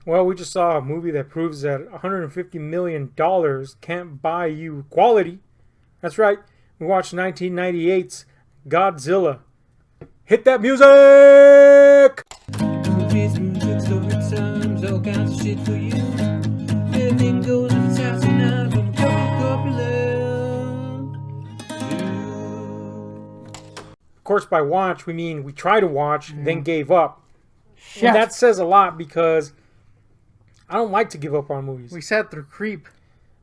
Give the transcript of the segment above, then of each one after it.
Well, we just saw a movie that proves that $150 million can't buy you quality. That's right. We watched 1998's Godzilla. Hit that music! Movies, music, story times, all kinds of shit for you. Everything goes in its house and out from Of course, by watch, we mean we tried to watch, then gave up. Shit. And that says a lot because I don't like to give up on movies. We sat through Creep.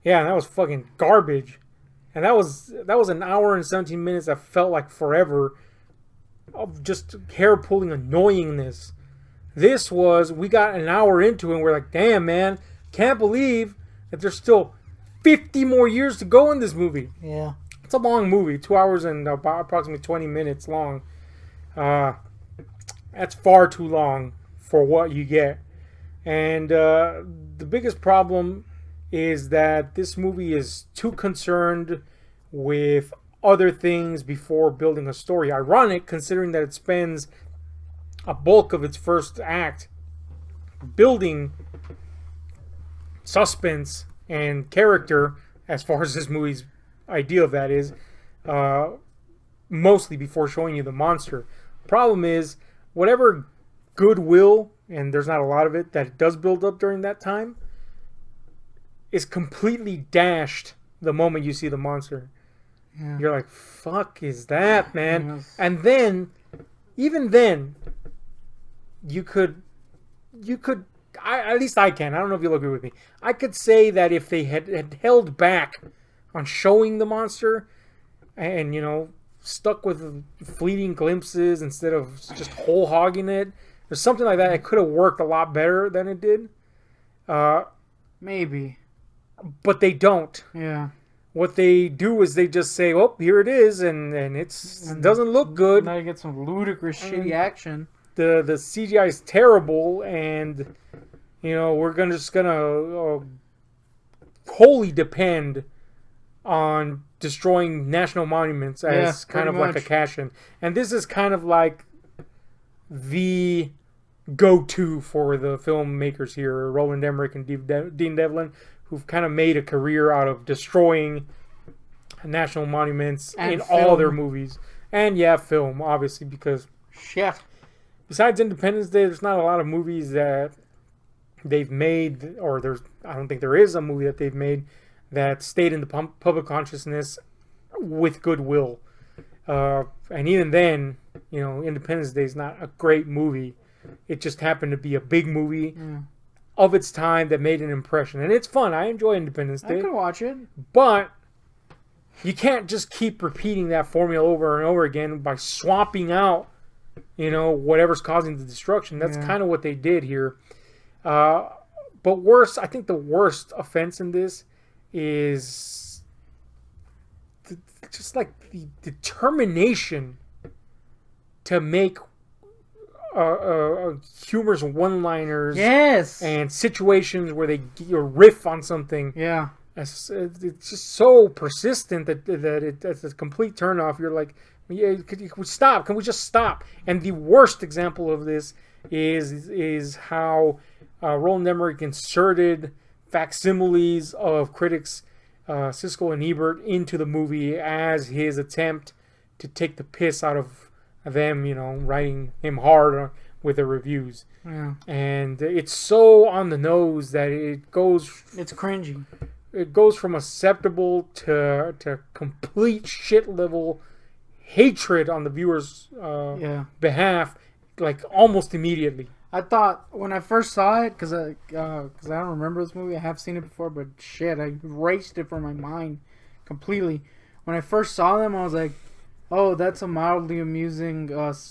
Yeah, that was fucking garbage. And that was an hour and 17 minutes that felt like forever of just hair-pulling annoyingness. This was, we got an hour into it and we're like, damn, man, can't believe that there's still 50 more years to go in this movie. Yeah. It's a long movie, 2 hours and about approximately 20 minutes long. That's far too long for what you get. And the biggest problem is that this movie is too concerned with other things before building a story. Ironic, considering that it spends a bulk of its first act building suspense and character, as far as this movie's idea of that is, mostly before showing you the monster. Problem is, whatever goodwill, and there's not a lot of it, that it does build up during that time, is completely dashed the moment you see the monster. Yeah. You're like, fuck is that, man? Yes. And then, even then, you could, at least I can, I don't know if you'll agree with me, I could say that if they had held back on showing the monster and, stuck with fleeting glimpses instead of just whole hogging it, or something like that, it could have worked a lot better than it did. Maybe. But they don't. Yeah. What they do is they just say, "Oh, here it is," and it doesn't look good. Now you get some ludicrous, shitty action. The CGI is terrible, and we're just gonna wholly depend on destroying national monuments as kind of like a cash-in. And this is kind of like the go-to for the filmmakers here, Roland Emmerich and Dean Devlin, who've kind of made a career out of destroying national monuments and in film. all their movies. And film, obviously, because Shit. besides Independence Day, there's not a lot of movies that they've made, or I don't think there is a movie that they've made that stayed in the public consciousness with goodwill. And even then, Independence Day is not a great movie. It just happened to be a big movie of its time that made an impression. And it's fun. I enjoy Independence Day. I could watch it. But you can't just keep repeating that formula over and over again by swapping out, whatever's causing the destruction. That's kind of what they did here. But worse, I think the worst offense in this is just like the determination to make humorous one-liners and situations where they riff on something. Yeah. It's just so persistent that it's a complete turnoff. You're like, could we stop? Can we just stop? And the worst example of this is how Roland Emmerich inserted facsimiles of critics Siskel and Ebert into the movie as his attempt to take the piss out of them, writing him hard with the reviews. Yeah. And it's so on the nose that it's cringy. It goes from acceptable to complete shit level hatred on the viewer's behalf, like almost immediately. I thought when I first saw it, because I don't remember this movie. I have seen it before, but shit, I erased it from my mind completely. When I first saw them, I was like, "Oh, that's a mildly amusing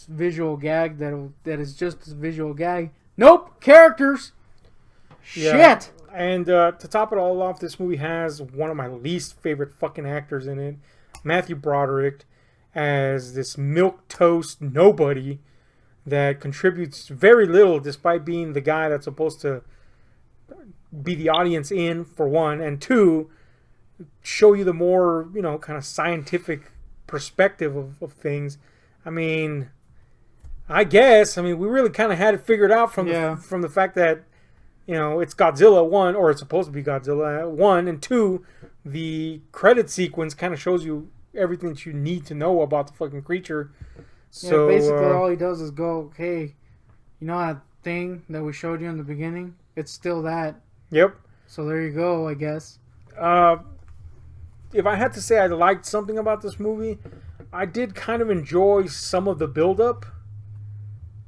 visual gag that is just a visual gag." Nope, characters. Yeah. Shit. And to top it all off, this movie has one of my least favorite fucking actors in it, Matthew Broderick, as this milquetoast nobody that contributes very little, despite being the guy that's supposed to be the audience in, for one, and two, show you the more, kind of scientific perspective of things. I guess we really kind of had it figured out from the fact that you know, it's Godzilla 1, or it's supposed to be Godzilla 1, and 2, the credit sequence kind of shows you everything that you need to know about the fucking creature. So yeah, basically all he does is go, hey, you know that thing that we showed you in the beginning? It's still that. Yep. So there you go, I guess. If I had to say I liked something about this movie, I did kind of enjoy some of the build-up.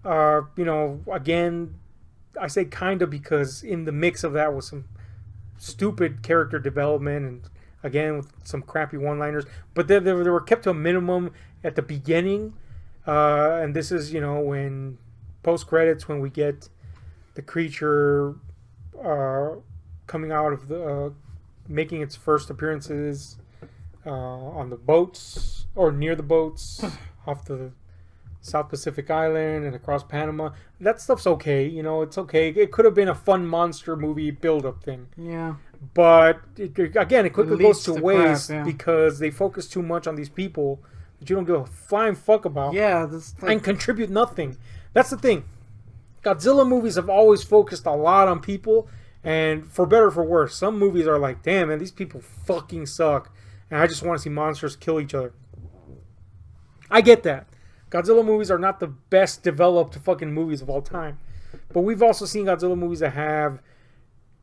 You know, again, I say kind of because in the mix of that was some stupid character development and, again, with some crappy one-liners. But they were kept to a minimum at the beginning. And this is, you know, when post-credits, when we get the creature coming out of the... making its first appearances on the boats, or near the boats, off the South Pacific Island and across Panama. That stuff's okay, you know, it's okay. It could have been a fun monster movie build-up thing. Yeah. But, again, it quickly goes to waste crap, yeah. because they focus too much on these people that you don't give a flying fuck about. Yeah, that's like... and contribute nothing. That's the thing. Godzilla movies have always focused a lot on people, and for better or for worse, some movies are like, damn, man, these people fucking suck, and I just want to see monsters kill each other. I get that. Godzilla movies are not the best developed fucking movies of all time. But we've also seen Godzilla movies that have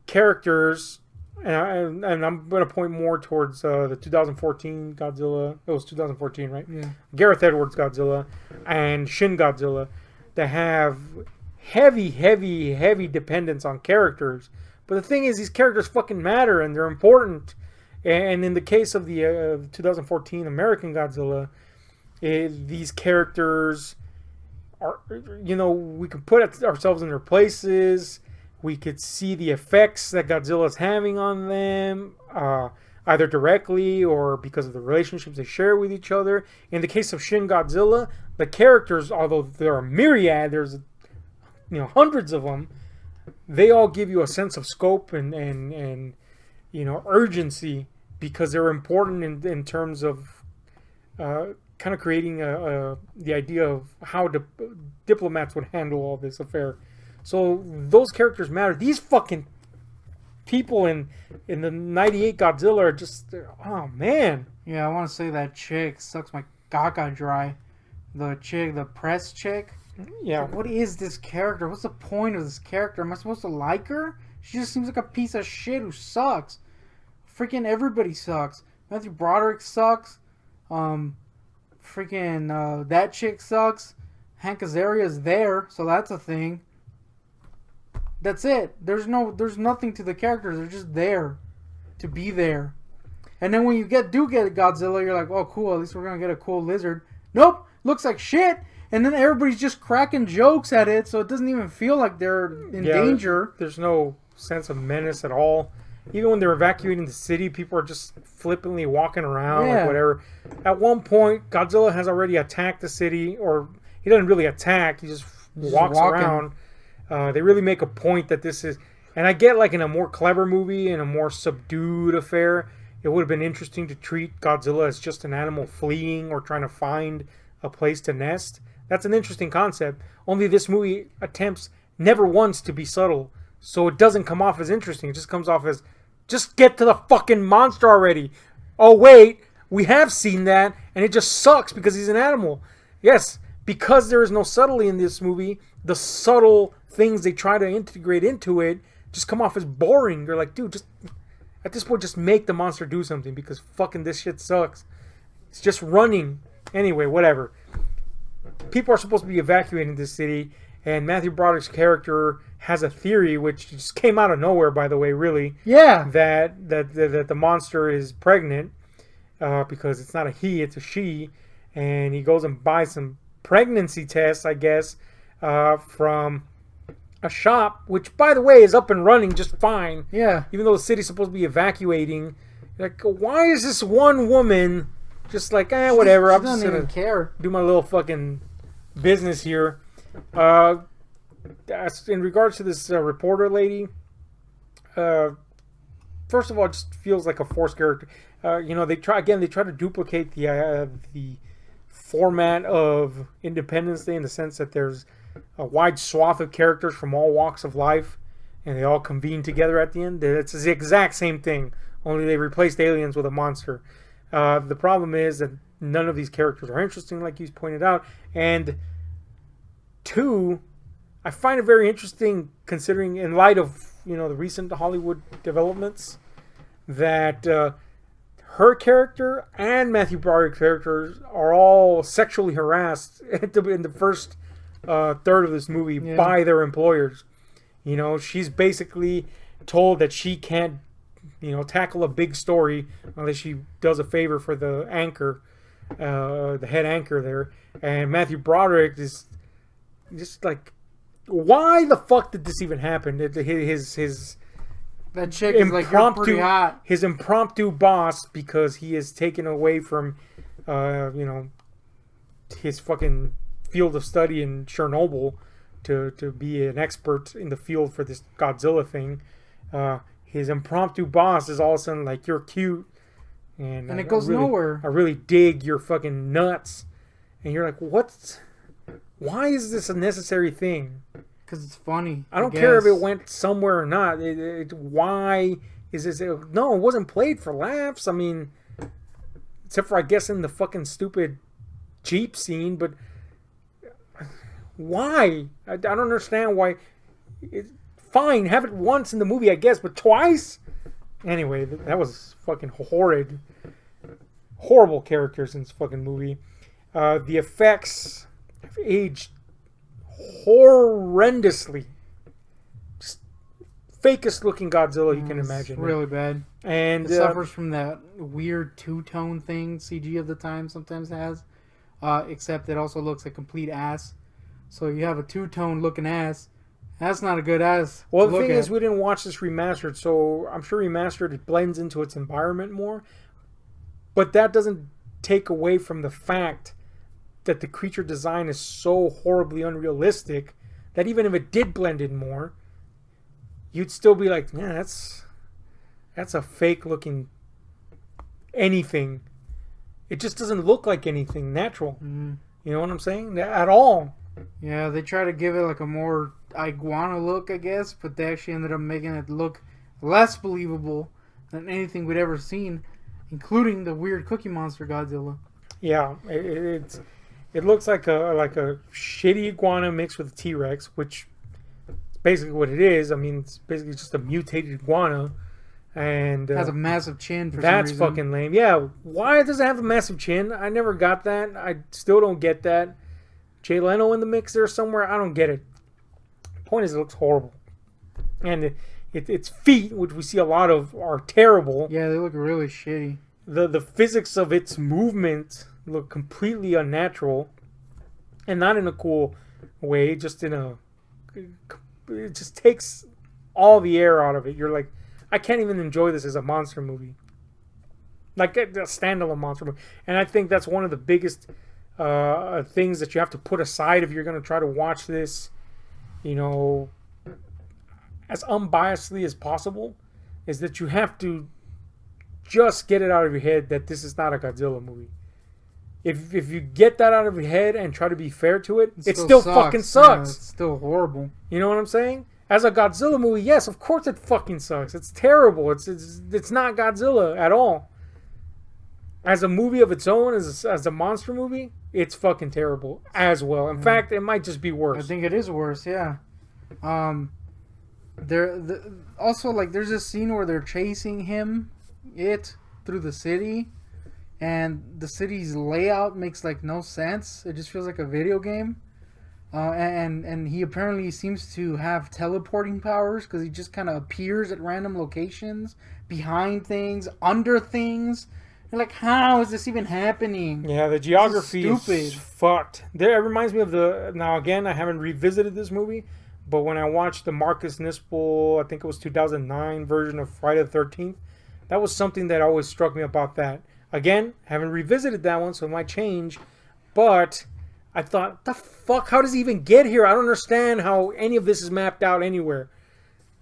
characters, and I'm going to point more towards the 2014 Godzilla. It was 2014, right? Yeah. Gareth Edwards Godzilla and Shin Godzilla that have heavy dependence on characters. But the thing is, these characters fucking matter and they're important. And in the case of the 2014 American Godzilla, these characters are, you know, we can put ourselves in their places. We could see the effects that Godzilla's having on them, either directly or because of the relationships they share with each other. In the case of Shin Godzilla, the characters, although there are myriad, there's, you know, hundreds of them, they all give you a sense of scope and you know, urgency because they're important in terms of kind of creating the idea of how diplomats would handle all this affair. So those characters matter. These fucking people in the 98 Godzilla are just, oh man. Yeah, I want to say that chick sucks my gaga dry. The press chick. Yeah. What is this character? What's the point of this character? Am I supposed to like her? She just seems like a piece of shit who sucks. Freaking everybody sucks. Matthew Broderick sucks. Freaking that chick sucks. Hank Azaria's there, so that's a thing. That's it. There's nothing to the characters. They're just there to be there. And then when you do get Godzilla, you're like, oh cool, at least we're gonna get a cool lizard. Nope, looks like shit. And then everybody's just cracking jokes at it, so it doesn't even feel like they're in danger. There's no sense of menace at all. Even when they're evacuating the city, people are just flippantly walking around, like whatever. At one point, Godzilla has already attacked the city, or he doesn't really attack, he just walks around. They really make a point that this is... And I get, like, in a more clever movie, in a more subdued affair, it would have been interesting to treat Godzilla as just an animal fleeing or trying to find a place to nest. That's an interesting concept. Only this movie attempts never once to be subtle. So it doesn't come off as interesting. It just comes off as, just get to the fucking monster already. Oh, wait, we have seen that, and it just sucks because he's an animal. Yes, because there is no subtlety in this movie, the subtle things they try to integrate into it just come off as boring. You're like, dude, just at this point, just make the monster do something because fucking this shit sucks. It's just running. Anyway, whatever. People are supposed to be evacuating this city, and Matthew Broderick's character has a theory, which just came out of nowhere, by the way, really. Yeah. That the monster is pregnant because it's not a he, it's a she, and he goes and buys some pregnancy tests, I guess, from a shop, which, by the way, is up and running just fine. Yeah. Even though the city's supposed to be evacuating. Like, why is this one woman just like, whatever, I'm just gonna care. do my little fucking business here. In regards to this reporter lady, first of all, it just feels like a forced character. You know, they try to duplicate the format of Independence Day in the sense that there's a wide swath of characters from all walks of life and they all convene together at the end. It's the exact same thing, only they replaced aliens with a monster. The problem is that none of these characters are interesting, like you pointed out. And two, I find it very interesting considering, in light of the recent Hollywood developments, that her character and Matthew Broderick's characters are all sexually harassed in the first third of this movie by their employers. She's basically told that she can't tackle a big story unless she does a favor for the anchor, the head anchor there. And Matthew Broderick is just like, why the fuck did this even happen? His that chick is like, you're pretty hot. His impromptu boss, because he is taken away from his fucking field of study in Chernobyl to be an expert in the field for this Godzilla thing. His impromptu boss is all of a sudden like, you're cute, and it goes nowhere. I really dig your fucking nuts, and you're like, what? Why is this a necessary thing? Because it's funny. I don't care if it went somewhere or not. Why is this? No, it wasn't played for laughs. I mean, except for, I guess, in the fucking stupid Jeep scene. But why? I don't understand why. Fine, have it once in the movie, I guess, but twice? Anyway, that was fucking horrid. Horrible characters in this fucking movie. The effects have aged horrendously. Just fakest looking Godzilla you can imagine. It's really bad. And it suffers from that weird two-tone thing CG of the time sometimes has. Except it also looks like complete ass. So you have a two-tone looking ass. That's not a good ass. Well, the thing is, we didn't watch this remastered, so I'm sure remastered, it blends into its environment more. But that doesn't take away from the fact that the creature design is so horribly unrealistic that even if it did blend in more, you'd still be like, yeah, that's a fake looking anything. It just doesn't look like anything natural. Mm. You know what I'm saying? At all. Yeah, they try to give it like a more iguana look, I guess, but they actually ended up making it look less believable than anything we'd ever seen, including the weird Cookie Monster Godzilla. Yeah, it looks like a shitty iguana mixed with a T-Rex, which is basically what it is. I mean, it's basically just a mutated iguana, and it has a massive chin. For that's some reason. Fucking lame. Yeah, why does it have a massive chin? I never got that. I still don't get that. Jay Leno in the mix there somewhere. I don't get it. Point is, it looks horrible, and its feet, which we see a lot of, are terrible. Yeah, they look really shitty. The physics of its movement look completely unnatural, and not in a cool way. Just it just takes all the air out of it. You're like, I can't even enjoy this as a monster movie, like a standalone monster movie. And I think that's one of the biggest things that you have to put aside if you're going to try to watch this, as unbiasedly as possible, is that you have to just get it out of your head that this is not a Godzilla movie. If you get that out of your head and try to be fair to it, it still fucking sucks. Yeah, it's still horrible. You know what I'm saying? As a Godzilla movie, yes, of course it fucking sucks. It's terrible. It's not Godzilla at all. As a movie of its own, as a monster movie, it's fucking terrible as well. In fact, it might just be worse. I think it is worse, yeah. Also, like, there's this scene where they're chasing it through the city, and the city's layout makes like no sense. It just feels like a video game. And he apparently seems to have teleporting powers because he just kind of appears at random locations, behind things, under things. You're like, how is this even happening? Yeah, the geography is fucked. It reminds me of now again, I haven't revisited this movie, but when I watched the Marcus Nispel, I think it was 2009 version of Friday the 13th, that was something that always struck me about that. Again, haven't revisited that one, so it might change, but I thought, the fuck, how does he even get here? I don't understand how any of this is mapped out anywhere.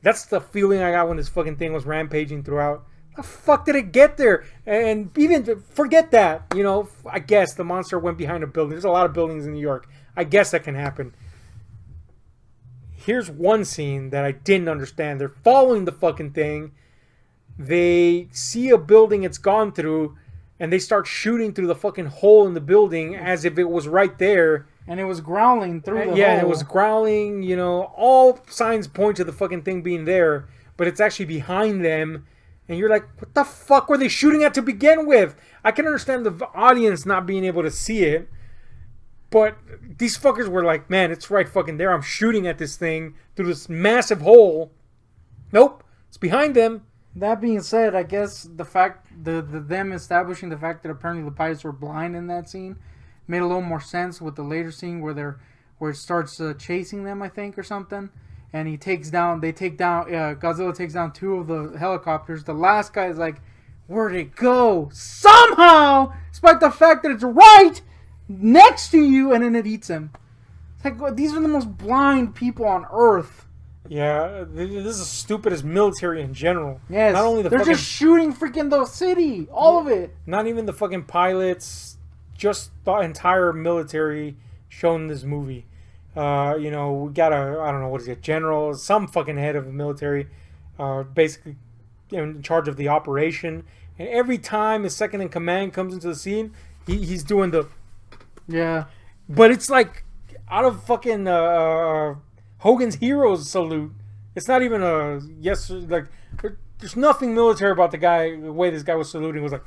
That's the feeling I got when this fucking thing was rampaging throughout. The fuck did it get there? And even forget that, I guess the monster went behind a building. There's a lot of buildings in New York. I guess that can happen. here's one scene that I didn't understand. They're following the fucking thing. They see a building it's gone through, and they start shooting through the fucking hole in the building as if it was right there. And it was growling through the hole. Yeah, it was growling, you know, all signs point to the fucking thing being there, but it's actually behind them. And you're like, what the fuck were they shooting at to begin with? I can understand the audience not being able to see it, but these fuckers were like, man, it's right fucking there. I'm shooting at this thing through this massive hole. Nope, it's behind them. That being said, I guess the fact them establishing the fact that apparently the pilots were blind in that scene made a little more sense with the later scene where it starts chasing them, I think, or something. And Godzilla takes down 2 of the helicopters. The last guy is like, where'd it go? Somehow, despite the fact that it's right next to you, and then it eats him. It's like, these are the most blind people on Earth. Yeah, this is as stupid as military in general. Yes, not only they're just shooting freaking the city, all of it. Not even the fucking pilots, just the entire military shown in this movie. You know, we got I don't know, what is it, general, some fucking head of the military, basically in charge of the operation. And every time his second in command comes into the scene, he's doing the... Yeah. But it's like out of fucking Hogan's Heroes salute. It's not even a yes, like there's nothing military about the way this guy was saluting. Was like,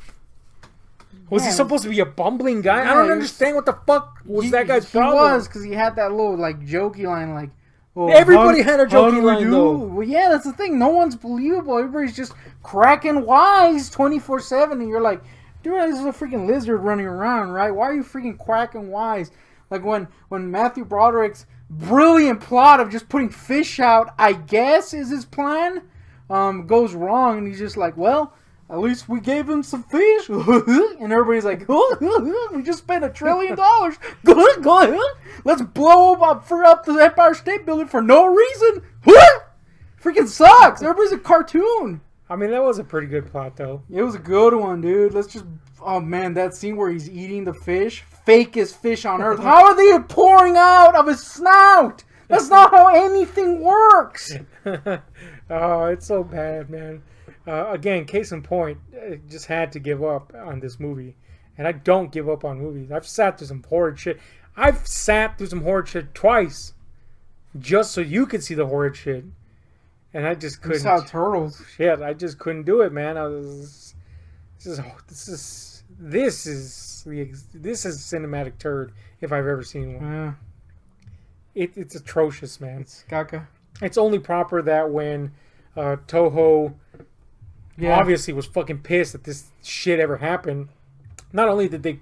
was he supposed to be a bumbling guy? Yeah, I don't understand what the fuck was that guy's problem. He was, because he had that little like jokey line, like, oh, everybody had a jokey line though. Well, yeah, that's the thing. No one's believable. Everybody's just cracking wise 24/7, and you're like, dude, this is a freaking lizard running around, right? Why are you freaking cracking wise? Like when Matthew Broderick's brilliant plot of just putting fish out, I guess is his plan, goes wrong, and he's just like, well, at least we gave him some fish. And everybody's like, we just spent $1 trillion. Let's blow up the Empire State Building for no reason. Freaking sucks. Everybody's a cartoon. I mean, that was a pretty good plot, though. It was a good one, dude. Let's just... Oh, man, that scene where he's eating the fish. Fakest fish on Earth. How are they pouring out of his snout? That's not how anything works. Oh, it's so bad, man. Again, case in point, I just had to give up on this movie. And I don't give up on movies. I've sat through some horrid shit. I've sat through some horrid shit twice. Just so you could see the horrid shit. And I just couldn't. You saw turtles. Shit, I just couldn't do it, man. This is cinematic turd if I've ever seen one. Yeah. It's atrocious, man. It's caca. It's only proper that when Toho obviously was fucking pissed that this shit ever happened. Not only did they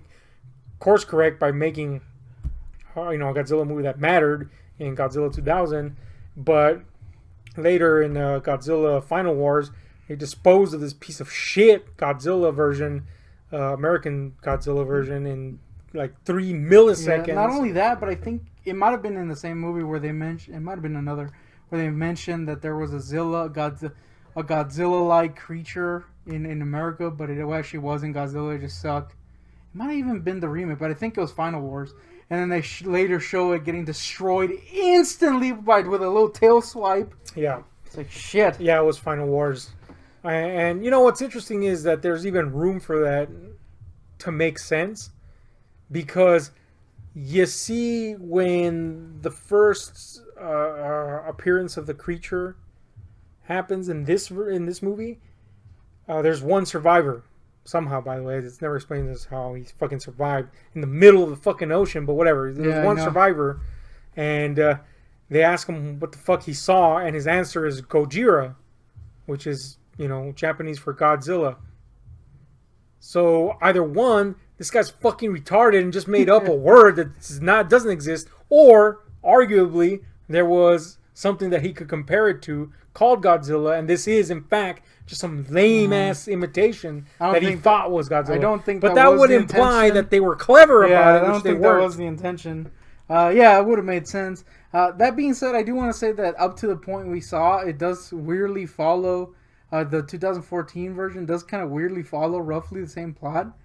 course correct by making a Godzilla movie that mattered in Godzilla 2000, but later in Godzilla Final Wars, they disposed of this piece of shit Godzilla version, American Godzilla version, in like 3 milliseconds. Yeah, not only that, but I think it might have been in the same movie where they mentioned, it might have been another, where they mentioned that there was a Godzilla-like creature in America, but it actually wasn't Godzilla, it just sucked. It might have even been the remake, but I think it was Final Wars. And then they later show it getting destroyed instantly with a little tail swipe. Yeah. It's like, shit. Yeah, it was Final Wars. And you know what's interesting is that there's even room for that to make sense. Because you see when the first appearance of the creature happens in this movie, there's one survivor. Somehow, by the way, it's never explained as how he fucking survived in the middle of the fucking ocean, but whatever. There's one survivor, and they ask him what the fuck he saw, and his answer is Gojira, which is, Japanese for Godzilla. So either one, this guy's fucking retarded and just made up a word that doesn't exist, or arguably there was something that he could compare it to called Godzilla, and this is in fact just some lame ass imitation that he thought was Godzilla. I don't think, but that would imply that they were clever about it. I don't think that was the intention. It would have made sense. That being said, I do want to say that up to the point we saw, it does weirdly follow. The 2014 version does kind of weirdly follow roughly the same plot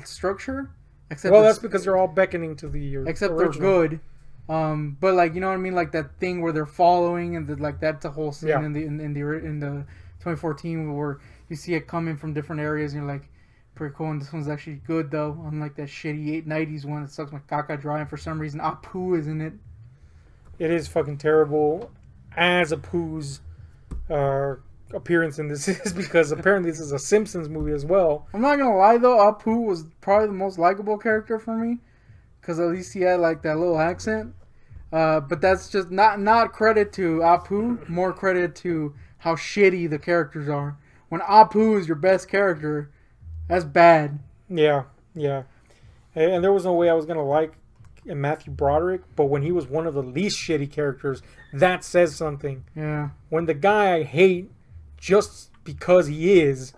structure. Except that's because they're all beckoning to the except original. They're good. But like, you know what I mean, like that thing where they're following, and like that's a whole scene Yeah. in the 2014 where you see it coming from different areas, and you're like, pretty cool. And this one's actually good though, unlike that shitty 90s one that sucks my caca dry. And for some reason, Apu is in it. It is fucking terrible. As Apu's appearance in this is because apparently this is a Simpsons movie as well. I'm not gonna lie though, Apu was probably the most likable character for me, because at least he had like that little accent. But that's just not credit to Apu, more credit to how shitty the characters are. When Apu is your best character, that's bad. Yeah, yeah. And there was no way I was gonna like Matthew Broderick, but when he was one of the least shitty characters, that says something. Yeah. When the guy I hate just because he is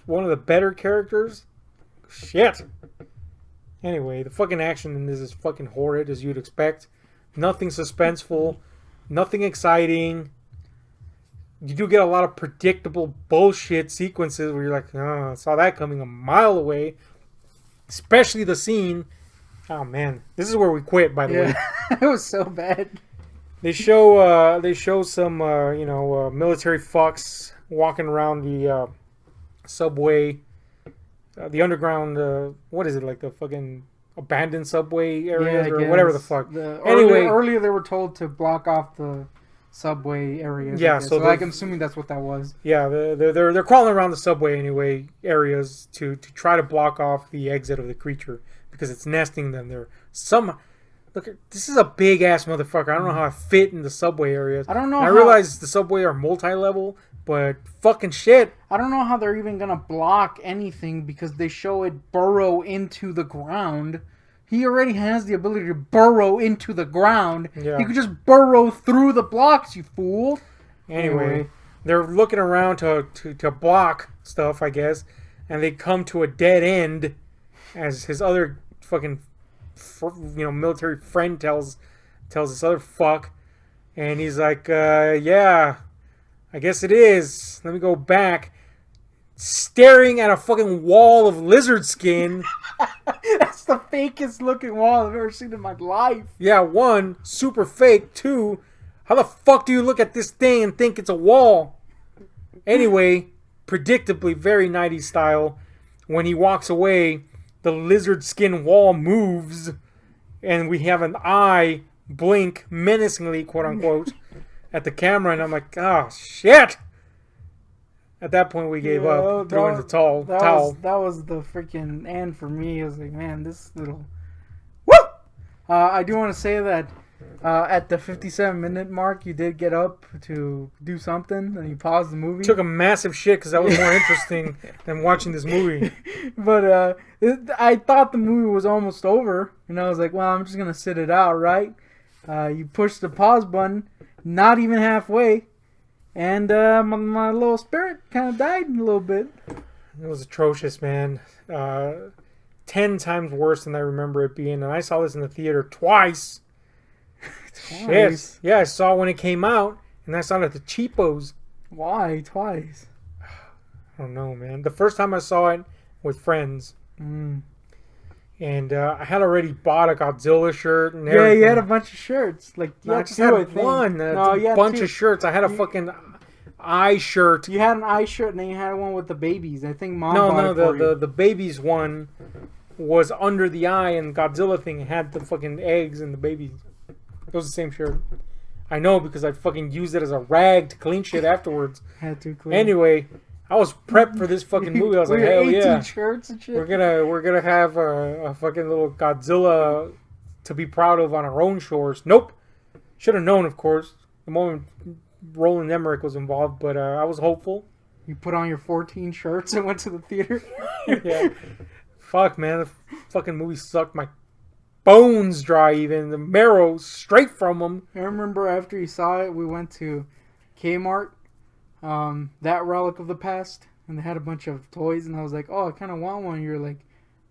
one of the better characters, shit. Anyway, the fucking action in this is fucking horrid as you'd expect. Nothing suspenseful, nothing exciting. You do get a lot of predictable bullshit sequences where you're like, oh, I saw that coming a mile away. Especially the scene. Oh man, this is where we quit. By the way, It was so bad. they show some military fucks walking around the subway, the underground. What is it, like the fucking abandoned subway areas or whatever the fuck? Anyway, Earlier they were told to block off the subway areas. Yeah, so so like I'm assuming that's what that was. yeah, they're crawling around the subway anyway areas to try to block off the exit of the creature because it's nesting them there. Look, this is a big ass motherfucker. I don't know how I fit in the subway areas. I don't know. I realize the subway are multi-level, but fucking shit. I don't know how they're even gonna block anything because they show it burrow into the ground. He already has the ability to burrow into the ground. Yeah. He could just burrow through the blocks, you fool. Anyway, they're looking around to block stuff, I guess, and they come to a dead end as his other fucking military friend tells this other fuck, and he's like, yeah, I guess it is. Let me go back. Staring at a fucking wall of lizard skin. That's the fakest looking wall I've ever seen in my life. Yeah, one, super fake. Two, how the fuck do you look at this thing and think it's a wall? Anyway, predictably, very 90s style, when he walks away, the lizard skin wall moves, and we have an eye blink menacingly, quote unquote, at the camera, and I'm like, oh, shit! At that point, we gave up, threw in the towel. That was the freaking end for me. I was like, man, this little... Woo! I do want to say that at the 57-minute mark, you did get up to do something, and you paused the movie. Took a massive shit because that was more interesting than watching this movie. But I thought the movie was almost over, and I was like, well, I'm just going to sit it out, right? You push the pause button, not even halfway, and my little spirit kind of died a little bit. It was atrocious, man. 10 times worse than I remember it being. And I saw this in the theater twice. Shit. Yeah, I saw it when it came out, and I saw it at the cheapos. Why twice? I don't know, man. The first time I saw it with friends. And I had already bought a Godzilla shirt and everything. Yeah, you had a bunch of shirts. Like, I just had one. No, a bunch of shirts. I had a fucking eye shirt. You had an eye shirt, and then you had one with the babies. I think Mom bought it for you. The babies one was under the eye, and Godzilla thing had the fucking eggs and the babies. It was the same shirt. I know because I fucking used it as a rag to clean shit afterwards. Had to clean. Anyway, I was prepped for this fucking movie. I was like, hell 18 yeah, shirts and shit. we're gonna have a fucking little Godzilla to be proud of on our own shores. Nope, should have known, of course, the moment Roland Emmerich was involved. But I was hopeful. You put on your 14 shirts and went to the theater. Yeah, fuck, man, the fucking movie sucked my bones dry. Even the marrow straight from them. I remember after you saw it, we went to Kmart. That relic of the past, and they had a bunch of toys, and I was like, oh, I kind of want one. You're like,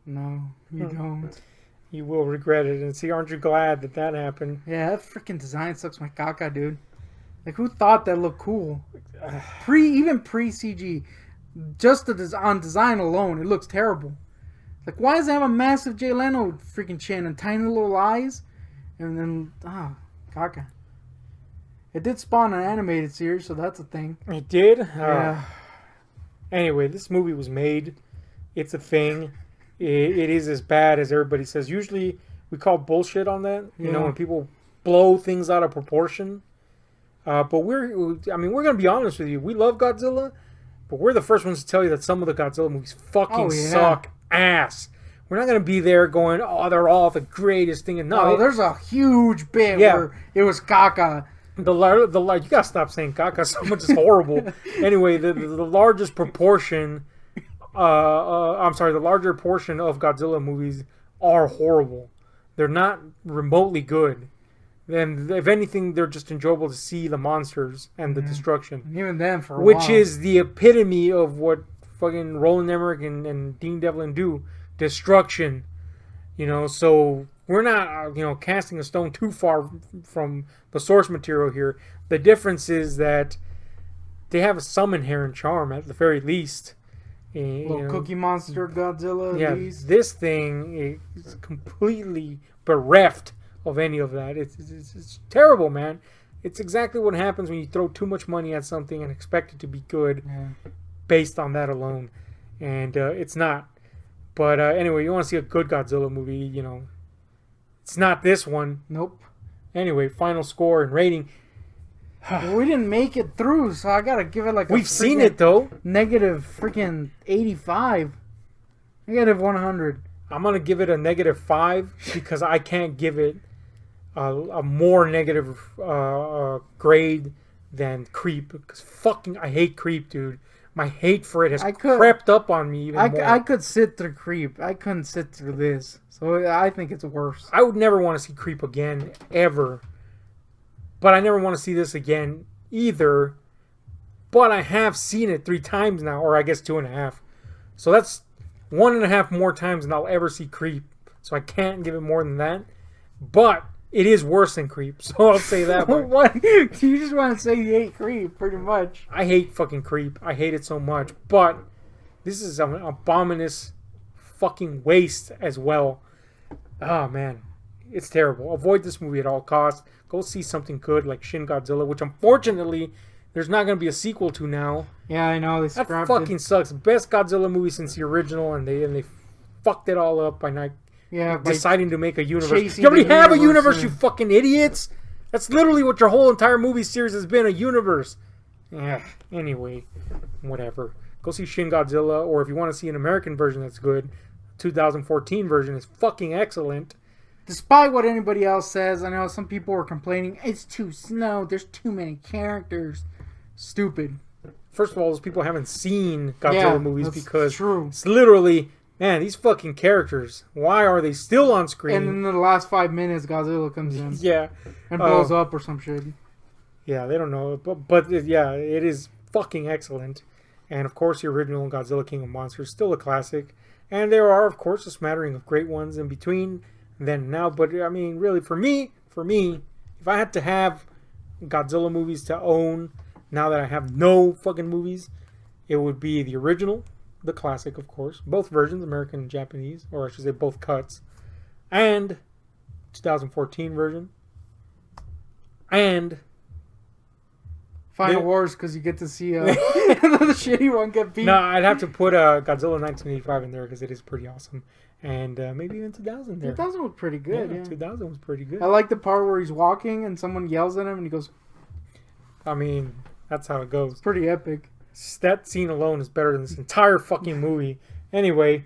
no, you don't. You will regret it. And see, aren't you glad that happened? Yeah, that freaking design sucks my caca, dude. Like, who thought that looked cool? Even pre CG, just on design alone, it looks terrible. Like, why does it have a massive Jay Leno freaking chin and tiny little eyes? And then, caca. It did spawn an animated series, so that's a thing. It did? Yeah. Anyway, this movie was made. It's a thing. It is as bad as everybody says. Usually, we call bullshit on that. You know, when people blow things out of proportion. But we're going to be honest with you. We love Godzilla, but we're the first ones to tell you that some of the Godzilla movies fucking suck ass. We're not going to be there going, oh, they're all the greatest thing. No, there's a huge bit where it was caca. You gotta stop saying caca so much. It's horrible. Anyway, the largest proportion, the larger portion of Godzilla movies are horrible. They're not remotely good. Then, if anything, they're just enjoyable to see the monsters and the destruction. And even then, for a which while. is the epitome of what fucking Roland Emmerich and Dean Devlin do: destruction. You know, so we're not, casting a stone too far from the source material here. The difference is that they have some inherent charm at the very least. Cookie Monster Godzilla. At least. This thing is completely bereft of any of that. It's terrible, man. It's exactly what happens when you throw too much money at something and expect it to be good based on that alone. And it's not. But anyway, you want to see a good Godzilla movie, it's not this one. Nope. Anyway, final score and rating. Well, we didn't make it through, so I gotta give it We've seen it, though. Negative freaking 85. Negative 100. I'm going to give it a -5 because I can't give it a more negative grade than Creep. Because I hate Creep, dude. My hate for it has crept up on me even more. I could sit through Creep. I couldn't sit through this. So I think it's worse. I would never want to see Creep again, ever. But I never want to see this again either. But I have seen it 3 times now, or I guess 2.5. So that's 1.5 more times than I'll ever see Creep. So I can't give it more than that. But it is worse than Creep, so I'll say that. What? You just want to say you hate Creep, pretty much. I hate fucking Creep. I hate it so much. But this is an abominous fucking waste as well. Oh, man. It's terrible. Avoid this movie at all costs. Go see something good like Shin Godzilla, which unfortunately there's not going to be a sequel to now. Yeah, I know. That fucking sucks. Best Godzilla movie since the original, and they fucked it all up by not deciding to make a universe. You already have a universe, you fucking idiots! That's literally what your whole entire movie series has been, a universe. Anyway, whatever. Go see Shin Godzilla, or if you want to see an American version that's good, 2014 version is fucking excellent. Despite what anybody else says, I know some people were complaining, it's too slow, there's too many characters. Stupid. First of all, those people haven't seen Godzilla movies because it's literally, man, these fucking characters, why are they still on screen? And in the last 5 minutes, Godzilla comes in. And blows up or some shit. Yeah, they don't know. But yeah, it is fucking excellent. And of course, the original Godzilla King of Monsters is still a classic. And there are, of course, a smattering of great ones in between then and now. But I mean, really, for me, if I had to have Godzilla movies to own, now that I have no fucking movies, it would be the original, the classic, of course, both versions, American and Japanese, or I should say both cuts, and 2014 version, and Final Wars, because you get to see the shitty one get beat. No, I'd have to put Godzilla 1985 in there because it is pretty awesome. And maybe even 2000 there. 2000 was pretty good, yeah. 2000 was pretty good. I like the part where he's walking and someone yells at him and he goes... I mean, that's how it goes. It's pretty epic. That scene alone is better than this entire fucking movie. Anyway,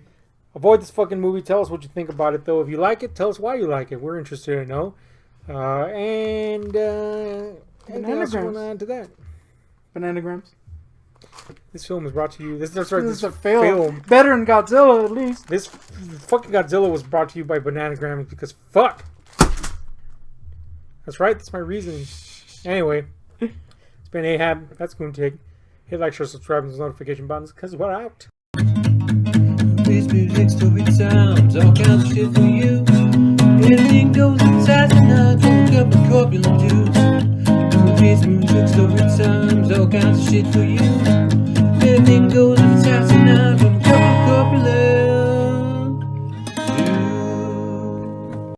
avoid this fucking movie. Tell us what you think about it, though. If you like it, tell us why you like it. We're interested to know. Anything else you want to add to that? Bananagrams. This film is brought to you... This is a film. Better than Godzilla, at least. This fucking Godzilla was brought to you by Bananagrams because fuck. That's right. That's my reasoning. Anyway, it's been Ahab. That's Goontig. Hit like, share, subscribe, and those notification buttons because we're out. Please music, story times, all kinds of shit for you. Everything goes inside the night for a couple of corpulent dudes. Movies, music, story times, all kinds of shit for you. Everything goes inside the night.